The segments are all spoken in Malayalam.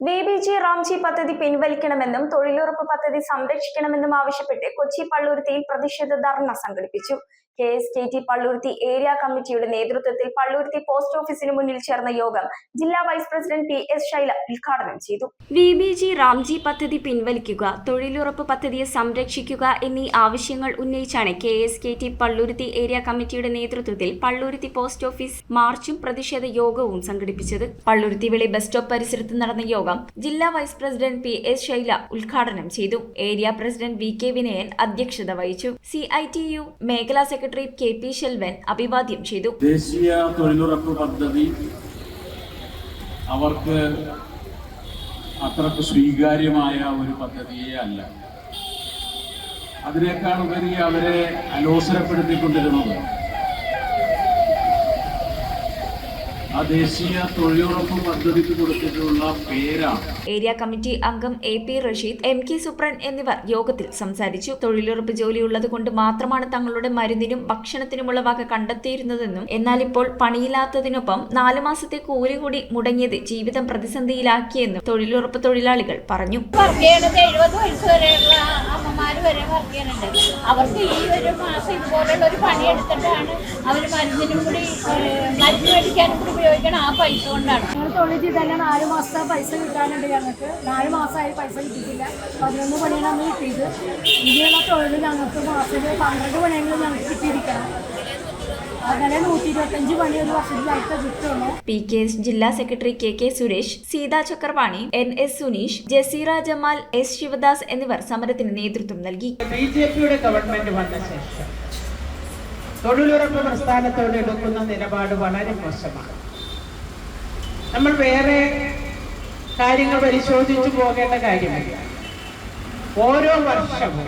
ബിബിജി റാംജി പദ്ധതി പിൻവലിക്കണമെന്നും തൊഴിലുറപ്പ് പദ്ധതി സംരക്ഷിക്കണമെന്നും ആവശ്യപ്പെട്ട് കൊച്ചി പള്ളുരുത്തിയിൽ പ്രതിഷേധ ധർണ സംഘടിപ്പിച്ചു. KSKT പള്ളുരുത്തി ഏരിയ കമ്മിറ്റിയുടെ നേതൃത്വത്തിൽ പള്ളുരുത്തി പോസ്റ്റ് ഓഫീസിന് മുന്നിൽ ചേർന്ന യോഗം ജില്ലാ വൈസ് പ്രസിഡന്റ് PS ശൈല ഉദ്ഘാടനം ചെയ്തു. ബിബിജി റാംജി പദ്ധതി പിൻവലിക്കുക, തൊഴിലുറപ്പ് പദ്ധതിയെ സംരക്ഷിക്കുക എന്നീ ആവശ്യങ്ങൾ ഉന്നയിച്ചാണ് KSKT പള്ളുരുത്തി ഏരിയ കമ്മിറ്റിയുടെ നേതൃത്വത്തിൽ പള്ളുരുത്തി പോസ്റ്റ് ഓഫീസ് മാർച്ചും പ്രതിഷേധ യോഗവും സംഘടിപ്പിച്ചത്. പള്ളുരുത്തി വെളി ബസ് സ്റ്റോപ്പ് പരിസരത്ത് നടന്ന യോഗം ജില്ലാ വൈസ് പ്രസിഡന്റ് PS ശൈല ഉദ്ഘാടനം ചെയ്തു. ഏരിയ പ്രസിഡന്റ് VK വിനയൻ അധ്യക്ഷത വഹിച്ചു. CITU മേഖലാ സെക്രട്ടറി KP ശെൽവൻ അഭിവാദ്യം ചെയ്തു. ദേശീയ തൊഴിലുറപ്പ് പദ്ധതി അവർക്ക് അത്രക്ക് സ്വീകാര്യമായ ഒരു പദ്ധതിയേ അല്ല. അതിനേക്കാൾ ഉപരി അവരെ അലോസരപ്പെടുത്തിക്കൊണ്ടിരുന്നത് ആ ദേശീയ തൊഴിലുറപ്പ് പദ്ധതിക്ക് കൊടുത്തിട്ടുള്ള പേരാണ്. ഏരിയ കമ്മിറ്റി അംഗം AP റഷീദ്, MK സുപ്രൻ എന്നിവർ യോഗത്തിൽ സംസാരിച്ചു. തൊഴിലുറപ്പ് ജോലിയുള്ളത് കൊണ്ട് മാത്രമാണ് തങ്ങളുടെ മരുന്നിനും ഭക്ഷണത്തിനുമുള്ള വക കണ്ടെത്തിയിരുന്നതെന്നും എന്നാൽ ഇപ്പോൾ പണിയില്ലാത്തതിനൊപ്പം 4 മാസത്തെ കൂലി കൂടി മുടങ്ങിയത് ജീവിതം പ്രതിസന്ധിയിലാക്കിയെന്നും തൊഴിലുറപ്പ് തൊഴിലാളികൾ പറഞ്ഞു. 70 വയസ്സ് വരെയുള്ള അമ്മമാര് വരെ വർക്ക് ചെയ്യുന്നുണ്ട്. അവർക്ക് ഈ ഒരു മാസം ഇതുപോലുള്ള ഒരു പണിയെടുത്തിട്ടാണ് അവർ മരുന്നിനും കൂടി മരുന്ന് മേടിക്കാനും കൂടി ഉപയോഗിക്കണം. ആ പൈസ കൊണ്ടാണ് ഞങ്ങൾ തൊഴിൽ ചെയ്തല്ല 4 മാസത്തെ പൈസ കിട്ടാനുണ്ട്. ഞങ്ങൾക്ക് 4 മാസമായി പൈസ കിട്ടിയിട്ടില്ല. 11 പണിയാണ് അന്ന് കിട്ടിയത്. ഇനിയുള്ള തൊഴിൽ ഞങ്ങൾക്ക് മാസത്തിൽ 12 പണിയെങ്കിലും ഞങ്ങൾക്ക് കിട്ടിയിരിക്കണം. അങ്ങനെ 125 പണി ഒരു വർഷത്തിലായിട്ട് കിട്ടുള്ളൂ. PKS ജില്ലാ secretary KK Suresh, Seetha Chakrapani, NS Suneesh, Jaseera Jamal, S Sivadas എന്നിവർ സമരത്തിന് നേതൃത്വം നൽകി. BJPയുടെ ഗവൺമെന്റ് വന്ന ശേഷം തൊഴിലുറപ്പ് പ്രസ്ഥാനത്തോട് എടുക്കുന്ന നിലപാട് വളരെ മോശമാണ്. നമ്മൾ വേറെ കാര്യങ്ങൾ പരിശോധിച്ചു പോകേണ്ട കാര്യമില്ല. ഓരോ വർഷവും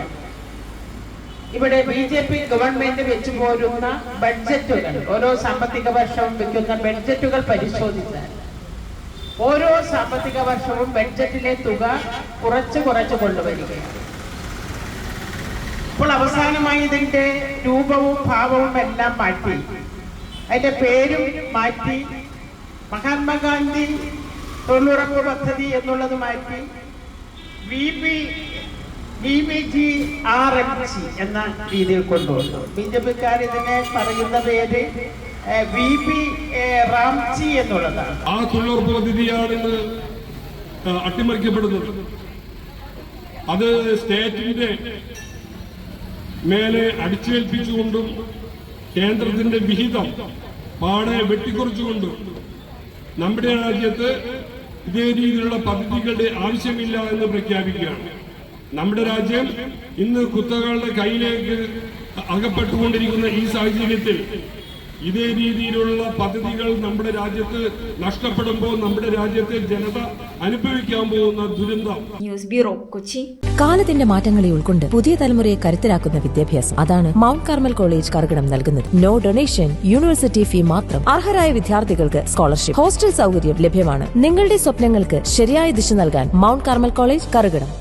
ഇവിടെ BJP ഗവൺമെന്റ് വെച്ചു പോരുന്ന ബഡ്ജറ്റുകൾ, ഓരോ സാമ്പത്തിക വർഷവും വെക്കുന്ന ബഡ്ജറ്റുകൾ പരിശോധിച്ചാൽ ഓരോ സാമ്പത്തിക വർഷവും ബഡ്ജറ്റിലെ തുക കുറച്ച് കൊണ്ടുവരികയാണ്. ഇപ്പോൾ അവസാനമായി ഇതിന്റെ രൂപവും ഭാവവും എല്ലാം മാറ്റി, അതിന്റെ പേരും മാറ്റി, മഹാത്മാഗാന്ധി തൊഴിലുറപ്പ് പദ്ധതി എന്നുള്ളത് മാറ്റി BBG RMG എന്ന രീതിയിൽ കൊണ്ടുവന്നു. BJPക്കാർ ഇതിനെ പറയുന്ന പേര് BB റാംജി എന്നുള്ളതാണ്. ആ തൊഴിലുറപ്പ് പദ്ധതിയാണ് ഇന്ന് അട്ടിമറിക്കപ്പെടുന്നത്. അത് സ്റ്റേറ്റിന്റെ മേലെ അടിച്ചേൽപ്പിച്ചുകൊണ്ടും കേന്ദ്രത്തിന്റെ വിഹിതം പാടെ വെട്ടിക്കുറച്ചുകൊണ്ടും നമ്മുടെ രാജ്യത്ത് ഇതേ രീതിയിലുള്ള പദ്ധതികളുടെ ആവശ്യമില്ല എന്ന് പ്രഖ്യാപിക്കുകയാണ്. നമ്മുടെ രാജ്യം ഇന്ന് കുത്തകളുടെ കയ്യിലേക്ക് അകപ്പെട്ടുകൊണ്ടിരിക്കുന്ന ഈ സാഹചര്യത്തിൽ ഇതേ രീതിയിലുള്ള പദ്ധതികൾ നമ്മുടെ രാജ്യത്ത് നഷ്ടപ്പെടുമ്പോൾ നമ്മുടെ രാജ്യത്തെ ജനത അനുഭവിക്കാൻ പോകുന്ന ദുരന്തം. News bureau, Kochi. കാലത്തിന്റെ മാറ്റങ്ങളെ ഉൾക്കൊണ്ട് പുതിയ തലമുറയെ കരുത്തരാക്കുന്ന വിദ്യാഭ്യാസം, അതാണ് മൗണ്ട് കാർമൽ കോളേജ് കറുകടം നൽകുന്നത്. നോ ഡൊണേഷൻ, യൂണിവേഴ്സിറ്റി ഫീ മാത്രം. അർഹരായ വിദ്യാർത്ഥികൾക്ക് സ്കോളർഷിപ്പ്, ഹോസ്റ്റൽ സൗകര്യം ലഭ്യമാണ്. നിങ്ങളുടെ സ്വപ്നങ്ങൾക്ക് ശരിയായ ദിശ നൽകാൻ മൗണ്ട് കാർമൽ കോളേജ് കറുകടം.